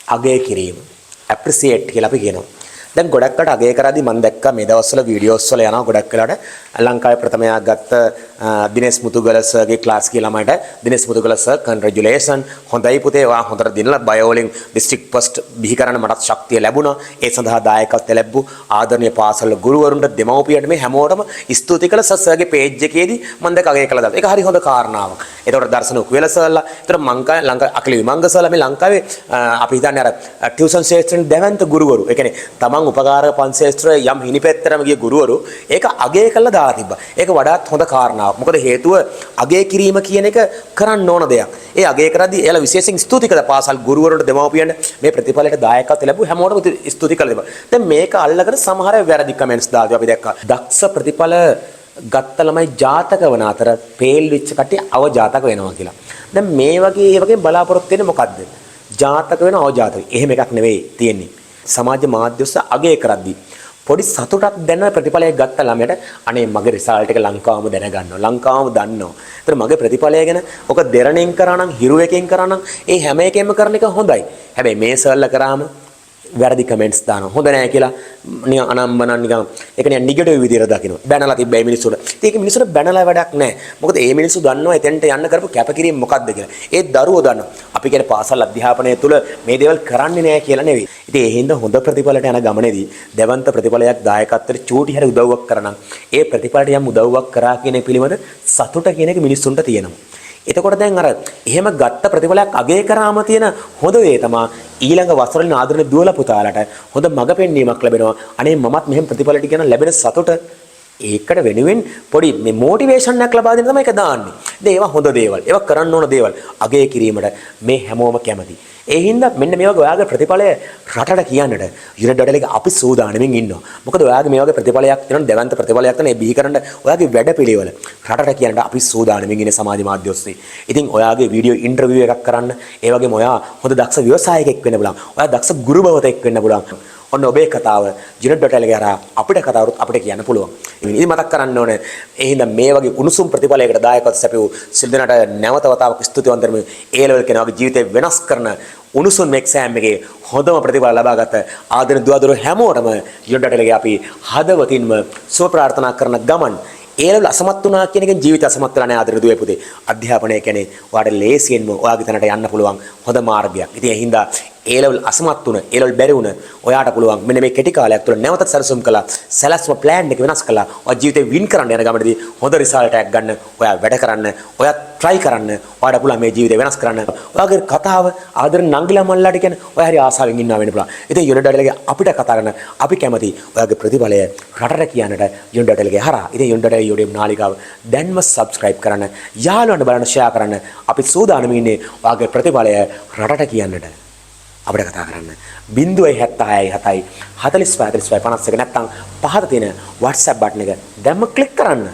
අගය කිරීම appreciate කියලා අපි කියනවා. දැන් ගොඩක් අය අගය කරද්දී මම දැක්කා මේ දවස්වල වීඩියෝස් වල යනවා ගොඩක් වෙලාවට ලංකාවේ ප්‍රථමයක් ගත්ත දිනේෂ් මුතුගල සර්ගේ ක්ලාස් කියලා මට දිනේෂ් මුතුගල සර් කන්ග්‍රැචුලේෂන් හොඳයි පුතේ ඔයා හොඳට දිනලා බයෝ වලින් ඩිස්ට්‍රික්ට් ෆස්ට් බිහි කරන්න මටත් ශක්තිය ලැබුණා ඒ සඳහා දායකත්වය ලැබු ආදරණීය පාසල් ගුරුවරුන්ට දෙමව්පියන්ට මේ හැමෝටම ස්තුති කළ සර්ගේ පේජ් එකේදී මම දැක්ක අගය කළා දාලා ඒක හරි හොඳ කාරණාවක් ඒතකොට දර්ශන උකුවෙල සර්ලා ඒතර ලංකාවේ අකලි විමංග සර්ලා මේ ලංකාවේ අපි හිතන්නේ අර ටියුෂන් ශාස්ත්‍රයෙන් දැවන්ත ගුරුවරු ඒ කියන්නේ තමන් උපකාරක පන්ශාස්ත්‍ර යම් හිණිපැත්තරම ගිය ගුරුවරු ඒක අගය කළා දාලා තිබ්බා ඒක වඩාත් හොඳ කාරණාවක් මොකද හේතුව අගය කිරීම කියන එක කරන්න ඕන දෙයක් ඒ අගය කරද්දී එයාලා විශේෂයෙන් ස්තුති කළා පාසල් ගුරුවරුන්ට දෙමව්පියන්ට මේ ප්‍රතිඵලයට දායකත්වය ලැබුව හැමෝටම ස්තුති කළා තිබ්බා දැන් මේක අල්ලගෙන සමහර වැරදි කමෙන්ට්ස් දාලා අපි දැක්කා දක්ෂ ප්‍රතිඵල ගත්ත ළමයි ජාතක වන අතර ෆේල් වෙච්ච කට්ටිය අවජාතක වෙනවා කියලා දැන් මේ වගේ බලාපොරොත්තු වෙන්නේ මොකද්ද ජාතක වෙන අවජාතක එහෙම එකක් නෙවෙයි තියෙන්නේ සමාජ මාධ්‍ය ඔස්සේ අගය කරද්දී පොඩි සතුටක් දැනෙන ප්‍රතිඵලයක් ගත්ත ළමයට අනේ මගේ රිසල්ට් එක ලංකාවම දැනගන්නවා ලංකාවම දන්නවා. ඒතර මගේ ප්‍රතිඵලය ගැන ඔක දෙරණෙන් කරා නම් හිරු එකෙන් කරා නම් ඒ හැම එකෙම කරන එක හොඳයි. හැබැයි මේ සර්ලා කරාම වැරදි කමෙන්ට්ස් දානවා. හොඳ නැහැ කියලා නිකන් අනම්මනම් නිකන් ඒක නිකන් නෙගටිව් විදියට දකිනවා. බැනලා තිබ්බයි මිනිස්සුන්ට. ඉතින් ඒක මිනිස්සුන්ට බැනලා වැඩක් නැහැ. මොකද මේ මිනිස්සු දන්නවා එතෙන්ට යන්න කරපු කැපකිරීම මොකක්ද කියලා. ඒ දරුවෝ දන්නවා. අපි කියන්නේ පාසල් අධ්‍යාපනය තුළ මේ දේවල් කරන්නේ නැහැ කියලා නෙවෙයි. ඉතින් ඒ හින්දා හොඳ ප්‍රතිඵලයට යන ගමනේදී දෙවන්ත ප්‍රතිඵලයක් දායකත්වයට චූටි හැරි උදව්වක් කරනම් ඒ ප්‍රතිඵලයට යම් උදව්වක් කරා කියන එක පිළිබඳ සතුට කියන එක මිනිස්සුන්ට තියෙනවා. එතකොට දැන් අර එහෙම ගත්ත ප්‍රතිඵලයක් අගය කරාම තියෙන හොඳ දේ තමයි ඊළඟ වසරේ ආදරණීය දුවලා පුතාලට හොඳ මඟ පෙන්වීමක් ලැබෙනවා. අනේ මමත් මෙහෙම ප්‍රතිඵලටි කියන ලැබෙන සතුට ඒකට වෙනුවෙන් පොඩි මේ මොටිවේෂන් එකක් ලබා දෙන්න තමයි ඒක දාන්නේ. ඉතින් ඒවා හොඳ දේවල්. ඒවා කරන්න ඕන දේවල්. අගය කිරීමට මේ හැමෝම කැමති. ඒ හින්දා මෙන්න මේ වගේ ඔයාගේ ප්‍රතිඵලය රටට කියන්නට යුනිට් එක අපි සූදානමින් ඉන්නවා. මොකද ඔයාගේ මේ වගේ ප්‍රතිඵලයක් තියෙනවා දෙවන්ත ප්‍රතිඵලයක් තියෙනවා ඒ බිහි කරන්න ඔයාගේ වැඩපිළිවෙල රටට කියන්නට අපි සූදානමින් ඉන්නේ සමාජ මාධ්‍ය ඔස්සේ. ඉතින් ඔයාගේ වීඩියෝ ඉන්ටර්විව් එකක් කරන්න ඒ වගේම ඔයා හොඳ දක්ෂ ව්‍යවසායකයෙක් වෙන්න පුළුවන්. ඔයා දක්ෂ ගුරු භවතෙක් වෙන්න පුළුවන්. ඔන්න ඔබේ කතාව ජිනට්.lg හරහා අපිට කතාවරුත් අපිට කියන්න පුළුවන්. ඉතින් මතක් කරන්න ඕනේ ඒ හින්දා මේ වගේ උණුසුම් ප්‍රතිඵලයකට දායකත්ව සැපයූ සිල් දෙනාට නැවත වතාවක් ස්තුතිවන්ත වෙමි. ඒ ලෙවල් කෙනාගේ ජීවිතේ වෙනස් කරන උණුසුම් එක්සෑම් එකේ හොඳම ප්‍රතිඵල ලබාගත ආදරණීය දුවදරු හැමෝටම ජිනට්.lg අපි හදවතින්ම සුව ප්‍රාර්ථනා කරන ගමන් ඒ ලෙවල් අසමත් වුණා කියන එකෙන් ජීවිත අසමත් වෙලා නැහැ ආදරණීය දුවේ පුතේ. අධ්‍යාපනය කියන්නේ ඔයාලට ලේසියෙන්ම ඔයාගේ තැනට යන්න පුළුවන් හොඳ මාර්ගයක්. ඉතින් ඒ හින්දා ඒ ලෙවල් අසමත් වුණ ඒ ලෙවල් බැරි වුණ ඔයාට පුළුවන් මෙන්න මේ කෙටි කාලයක් තුළ නැවත සැලසුම් කළා සැලැස්ම ප්ලෑන් එක වෙනස් කළා ඔයා ජීවිතේ වින් කරන්න යන ගමනේදී හොඳ රිසල්ට් එකක් ගන්න ඔයා වැඩ කරන්න ඔයා try කරන්න ඔයාට පුළුවන් මේ ජීවිතේ වෙනස් කරන්න ඔයාගේ කතාව ආදරෙන් නංගිලා මල්ලාට කියන ඔයා හරි ආසාවෙන් ඉන්නවා වෙන්න පුළුවන් ඉතින් යුනිට්.lg අපිට කතා කරන අපි කැමති ඔයාගේ ප්‍රතිඵලය රටට කියන්නට යුනිට්.lg හරහා ඉතින් යුනිට්.lg YouTube නාලිකාව දැන්ම subscribe කරන්න යාළුවන්ට බලන්න share කරන්න අපි සූදානම් ඉන්නේ ඔයාගේ ප්‍රතිඵලය රටට කියන්නට අපිට කතා කරන්න 076 7 45 45 51 නැත්නම් පහත තියෙන WhatsApp බටන් එක දැම්ම ක්ලික් කරන්න